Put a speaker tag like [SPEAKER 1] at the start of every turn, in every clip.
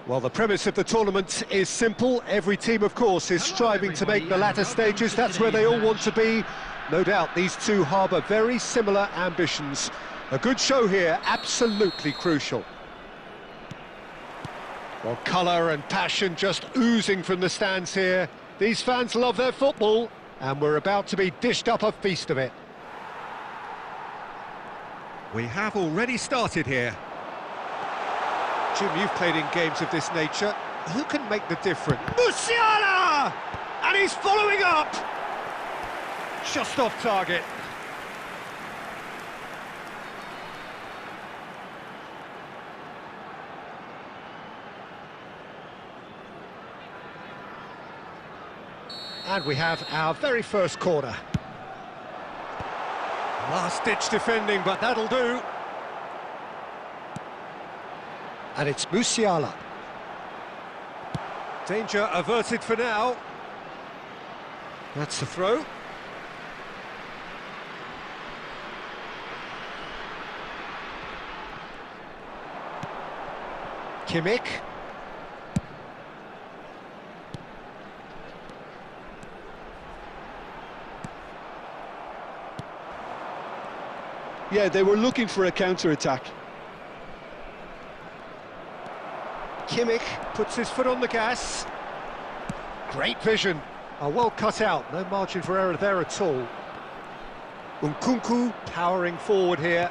[SPEAKER 1] Well, the premise of the tournament is simple. Every team, of course, is striving to make the latter stages. That's where they all want to be. No doubt these two harbour very similar ambitions. A good show here, absolutely crucial. Well, colour and passion just oozing from the stands here. These fans love their football, and we're about to be dished up a feast of it. We have already started here. Jim, you've played in games of this nature. Who can make the difference? Musiala! And he's following up! Just off target. And we have our very first corner. Last-ditch defending, but that'll do. And it's Musiala. Danger averted for now. That's the throw. Kimmich.
[SPEAKER 2] Yeah, they were looking for a counter-attack.
[SPEAKER 1] Kimmich puts his foot on the gas. Great vision. Oh, well cut out. No margin for error there at all. Nkunku powering forward here.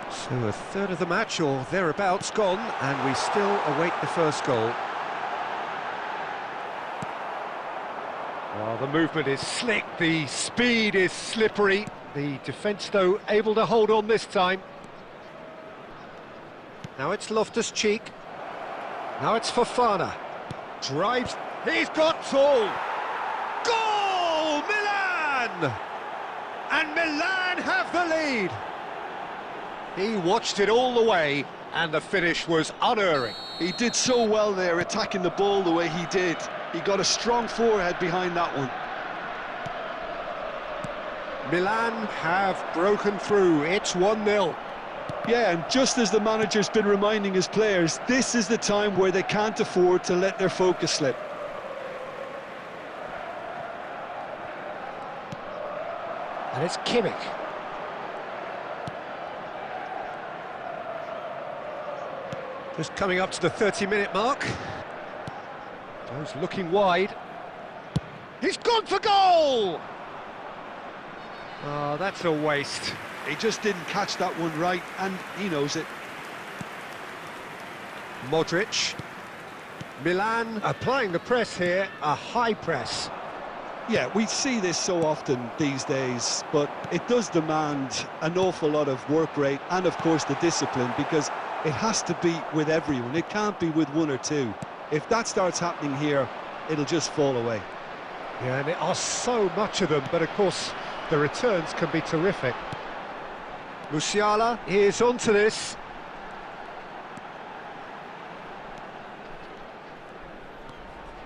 [SPEAKER 1] So a third of the match, or thereabouts, gone, and we still await the first goal. Well, the movement is slick, the speed is slippery. The defence, though, able to hold on this time. Now it's Loftus-Cheek. Now it's Fofana. Drives. He's got tall. Goal! Milan! And Milan have the lead. He watched it all the way, and the finish was unerring.
[SPEAKER 2] He did so well there, attacking the ball the way he did. He got a strong forehead behind that one.
[SPEAKER 1] Milan have broken through. It's 1-0.
[SPEAKER 2] Yeah, and just as the manager's been reminding his players, this is the time where they can't afford to let their focus slip.
[SPEAKER 1] And it's Kimmich. Just coming up to the 30-minute mark. Goes looking wide. He's gone for goal! Oh, that's a waste.
[SPEAKER 2] He just didn't catch that one right, and he knows it.
[SPEAKER 1] Modric. Milan applying the press here, a high press.
[SPEAKER 2] Yeah, we see this so often these days, but it does demand an awful lot of work rate and, of course, the discipline, because it has to be with everyone. It can't be with one or two. If that starts happening here, it'll just fall away.
[SPEAKER 1] Yeah, and there are so much of them, but of course the returns can be terrific. Musiala is onto this.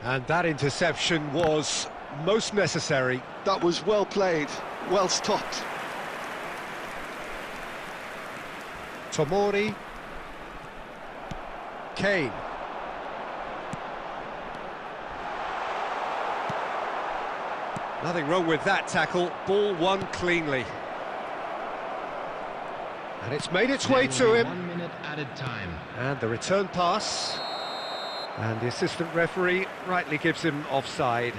[SPEAKER 1] And that interception was most necessary.
[SPEAKER 2] That was well played, well stopped.
[SPEAKER 1] Tomori. Kane. Nothing wrong with that tackle. Ball won cleanly. And it's made its way to him.
[SPEAKER 3] 1 minute added time.
[SPEAKER 1] And the return pass. And the assistant referee rightly gives him offside.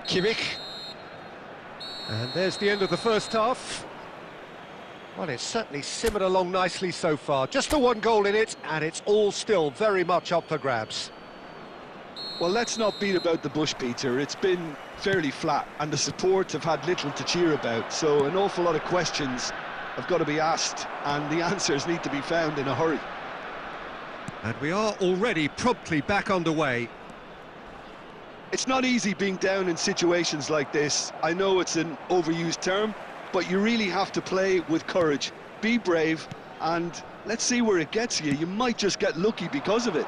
[SPEAKER 1] Kimmich. And there's the end of the first half. Well, it's certainly simmered along nicely so far. Just the one goal in it, and it's all still very much up for grabs.
[SPEAKER 2] Well, let's not beat about the bush, Peter. It's been fairly flat, and the support have had little to cheer about. So an awful lot of questions have got to be asked, and the answers need to be found in a hurry.
[SPEAKER 1] And we are already promptly back underway.
[SPEAKER 2] It's not easy being down in situations like this. I know it's an overused term, but you really have to play with courage. Be brave, and let's see where it gets you. You might just get lucky because of it.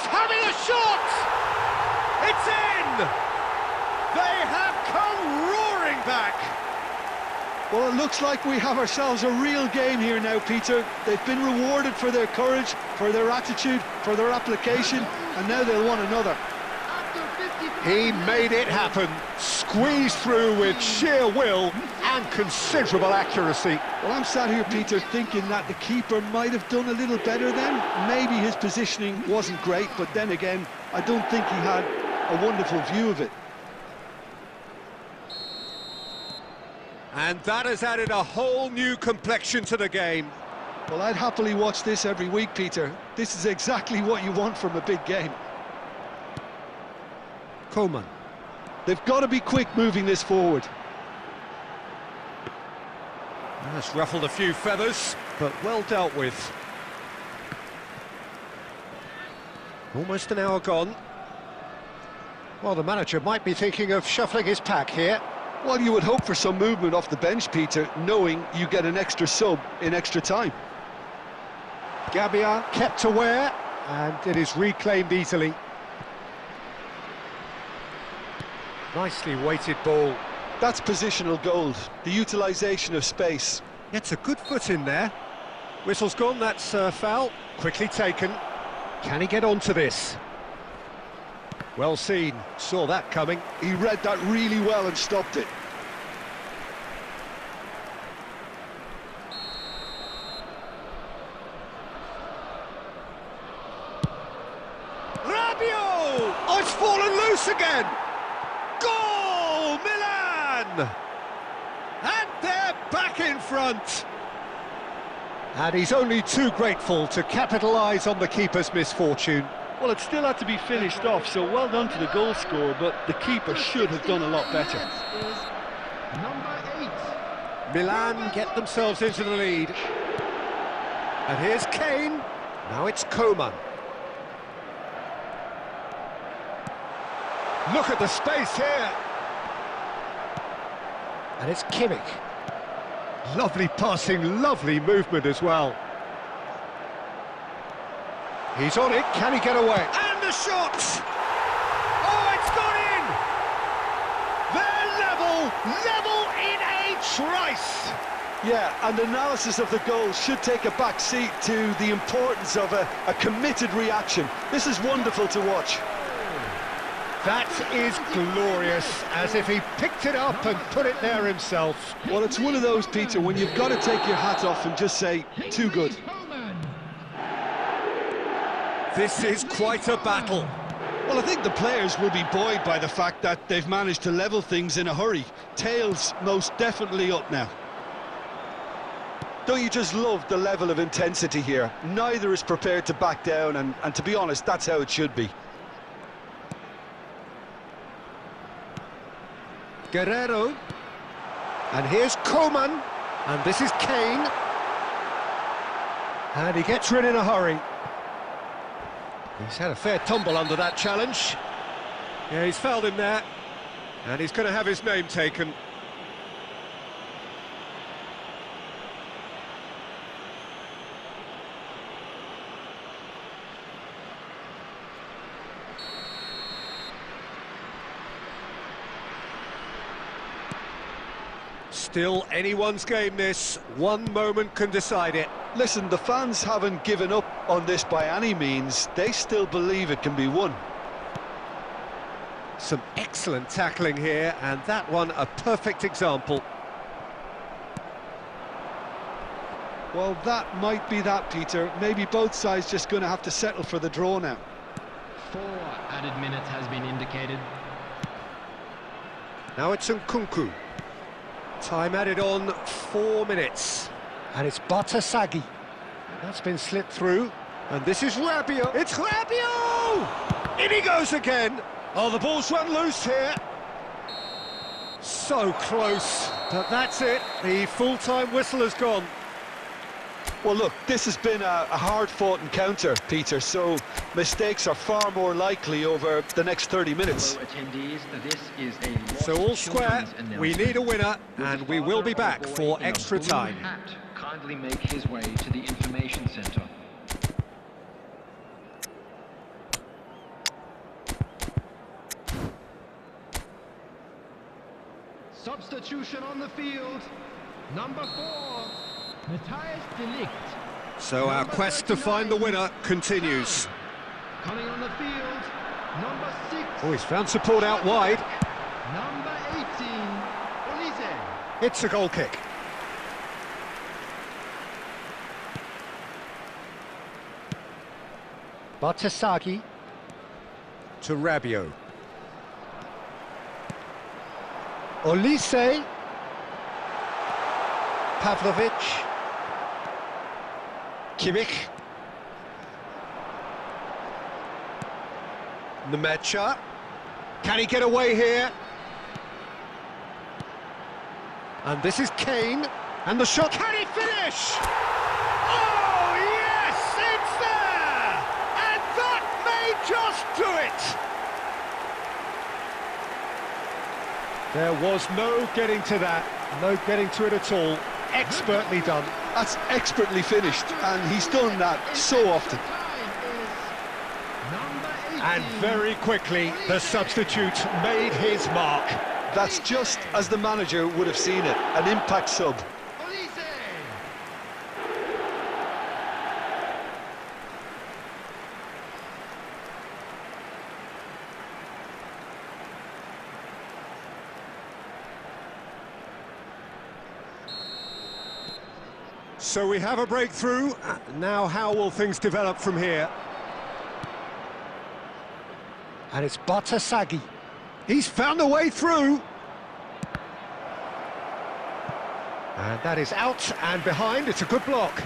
[SPEAKER 1] having a shot! It's in! They have come roaring back!
[SPEAKER 2] Well, it looks like we have ourselves a real game here now, Peter. They've been rewarded for their courage, for their attitude, for their application, and now they'll want another.
[SPEAKER 1] He made it happen, squeezed through with sheer will and considerable accuracy.
[SPEAKER 2] Well, I'm sat here, Peter, thinking that the keeper might have done a little better then. Maybe his positioning wasn't great, but then again, I don't think he had a wonderful view of it.
[SPEAKER 1] And that has added a whole new complexion to the game.
[SPEAKER 2] Well, I'd happily watch this every week, Peter. This is exactly what you want from a big game.
[SPEAKER 1] Coman.
[SPEAKER 2] They've got to be quick moving this forward.
[SPEAKER 1] That's ruffled a few feathers, but well dealt with. Almost an hour gone. Well, the manager might be thinking of shuffling his pack here.
[SPEAKER 2] Well, you would hope for some movement off the bench, Peter, knowing you get an extra sub in extra time.
[SPEAKER 1] Gabian kept aware, and it is reclaimed easily. Nicely weighted ball.
[SPEAKER 2] That's positional gold, the utilisation of space.
[SPEAKER 1] Gets a good foot in there. Whistle's gone, that's foul. Quickly taken. Can he get onto this? Well seen, saw that coming.
[SPEAKER 2] He read that really well and stopped it.
[SPEAKER 1] Rabiot! Oh, it's fallen loose again! Goal, Milan! And they're back in front! And he's only too grateful to capitalise on the keeper's misfortune.
[SPEAKER 2] Well, it still had to be finished off, so well done to the goal scorer, but the keeper should have done a lot better.
[SPEAKER 3] Number 8.
[SPEAKER 1] Milan get themselves into the lead. And here's Kane. Now it's Coman. Look at the space here. And it's Kimmich. Lovely passing, lovely movement as well. He's on it, can he get away? And the shot! Oh, it's gone in! They're level in a trice!
[SPEAKER 2] Yeah, and analysis of the goal should take a back seat to the importance of a committed reaction. This is wonderful to watch.
[SPEAKER 1] That is glorious, as if he picked it up and put it there himself.
[SPEAKER 2] Well, it's one of those, Peter, when you've got to take your hat off and just say, too good.
[SPEAKER 1] This is quite a battle.
[SPEAKER 2] Well, I think the players will be buoyed by the fact that they've managed to level things in a hurry. Tails most definitely up now. Don't you just love the level of intensity here? Neither is prepared to back down, and to be honest, that's how it should be.
[SPEAKER 1] Guerrero. And here's Coman. And this is Kane. And he gets rid in a hurry. He's had a fair tumble under that challenge. Yeah, he's fouled him there. And he's going to have his name taken. Still anyone's game this. One moment can decide it.
[SPEAKER 2] Listen, the fans haven't given up on this by any means. They still believe it can be won.
[SPEAKER 1] Some excellent tackling here, and that one a perfect example.
[SPEAKER 2] Well, that might be that, Peter. Maybe both sides just going to have to settle for the draw now.
[SPEAKER 3] 4 added minutes has been indicated.
[SPEAKER 1] Now it's Nkunku. Time added on 4 minutes. And it's Batasagi. That's been slipped through. And this is Rabiot. It's Rabiot! In he goes again. Oh, the ball's run loose here. So close. But that's it. The full-time whistle has gone.
[SPEAKER 2] Well, look, this has been a hard-fought encounter, Peter, so mistakes are far more likely over the next 30 minutes.
[SPEAKER 3] Hello, attendees. This is a
[SPEAKER 1] So all square, we need a winner, and we will be back for extra time.
[SPEAKER 3] Kindly make his way to the information centre. Substitution on the field. Number 4, Matthias Delict.
[SPEAKER 1] So our quest to find the winner continues.
[SPEAKER 3] Coming on the field, number 6.
[SPEAKER 1] Oh, he's found support out wide.
[SPEAKER 3] Number 18, Olise.
[SPEAKER 1] It's a goal kick. Bartasagi to Rabiot. Olise. Pavlovic. Kimmich. Nemecha. Can he get away here? And this is Kane. And the shot. Can he finish? Oh, yes! It's there! And that may just do it! There was no getting to that. No getting to it at all. Expertly done.
[SPEAKER 2] That's expertly finished, and he's done that so often.
[SPEAKER 1] And very quickly, the substitute made his mark.
[SPEAKER 2] That's just as the manager would have seen it, an impact sub.
[SPEAKER 1] So we have a breakthrough. Now how will things develop from here? And it's Bartasagi. He's found a way through. And that is out and behind. It's a good block.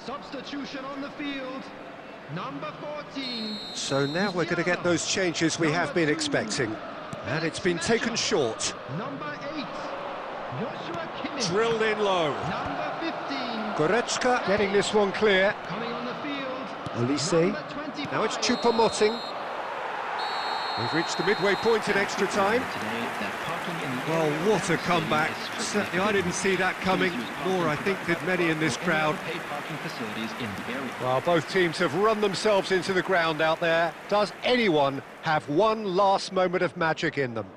[SPEAKER 3] Substitution on the field, number 14.
[SPEAKER 1] So now we're going to get those changes we have been expecting. And it's been taken short.
[SPEAKER 3] Number 8, Joshua Kimmich.
[SPEAKER 1] Drilled in low.
[SPEAKER 3] Number 15.
[SPEAKER 1] Goretzka getting this one clear.
[SPEAKER 3] Coming on the field.
[SPEAKER 1] Olise.
[SPEAKER 3] Number 25.
[SPEAKER 1] Now it's Choupo-Moting. We've reached the midway point in extra time. Well, what a comeback. Certainly I didn't see that coming, nor I think did many in this crowd. Well, both teams have run themselves into the ground out there. Does anyone have one last moment of magic in them?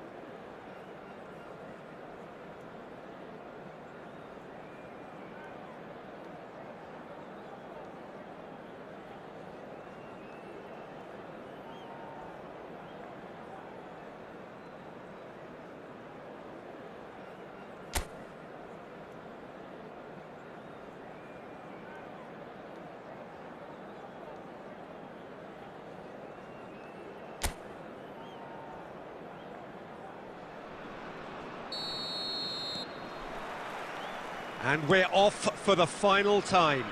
[SPEAKER 1] And we're off for the final time.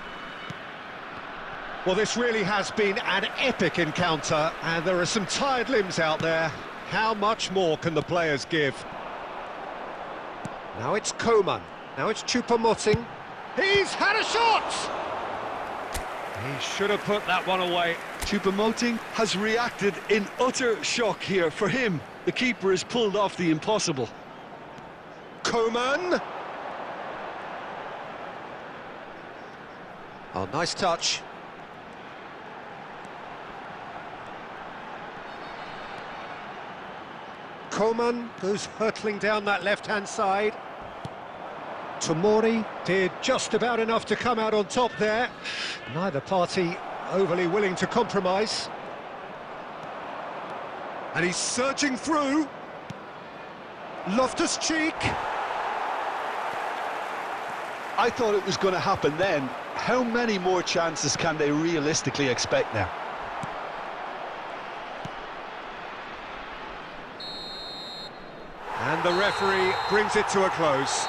[SPEAKER 1] Well, this really has been an epic encounter, and there are some tired limbs out there. How much more can the players give? Now it's Coman. Now it's Choupo-Moting. He's had a shot! He should have put that one away.
[SPEAKER 2] Choupo-Moting has reacted in utter shock here. For him, the keeper has pulled off the impossible.
[SPEAKER 1] Coman! Oh, nice touch. Coman goes hurtling down that left-hand side. Tomori did just about enough to come out on top there. Neither party overly willing to compromise. And he's surging through. Loftus-Cheek.
[SPEAKER 2] I thought it was going to happen then. How many more chances can they realistically expect now?
[SPEAKER 1] And the referee brings it to a close.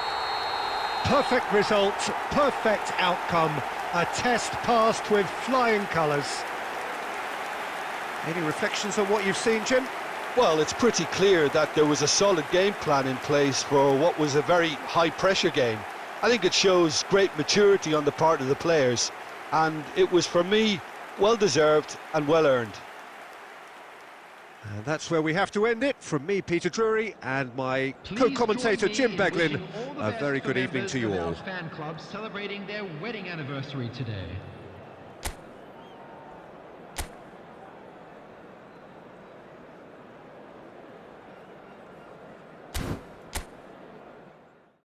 [SPEAKER 1] Perfect result, perfect outcome. A test passed with flying colours. Any reflections on what you've seen, Jim?
[SPEAKER 2] Well, it's pretty clear that there was a solid game plan in place for what was a very high-pressure game. I think it shows great maturity on the part of the players, and it was, for me, well-deserved and well-earned.
[SPEAKER 1] And that's where we have to end it. From me, Peter Drury, and my
[SPEAKER 3] Please
[SPEAKER 1] co-commentator,
[SPEAKER 3] join me
[SPEAKER 1] Jim
[SPEAKER 3] in
[SPEAKER 1] Beglin.
[SPEAKER 3] wishing all the
[SPEAKER 1] A
[SPEAKER 3] best
[SPEAKER 1] very
[SPEAKER 3] for
[SPEAKER 1] good evening
[SPEAKER 3] members
[SPEAKER 1] to you
[SPEAKER 3] of our
[SPEAKER 1] all.
[SPEAKER 3] fan club celebrating their wedding anniversary today.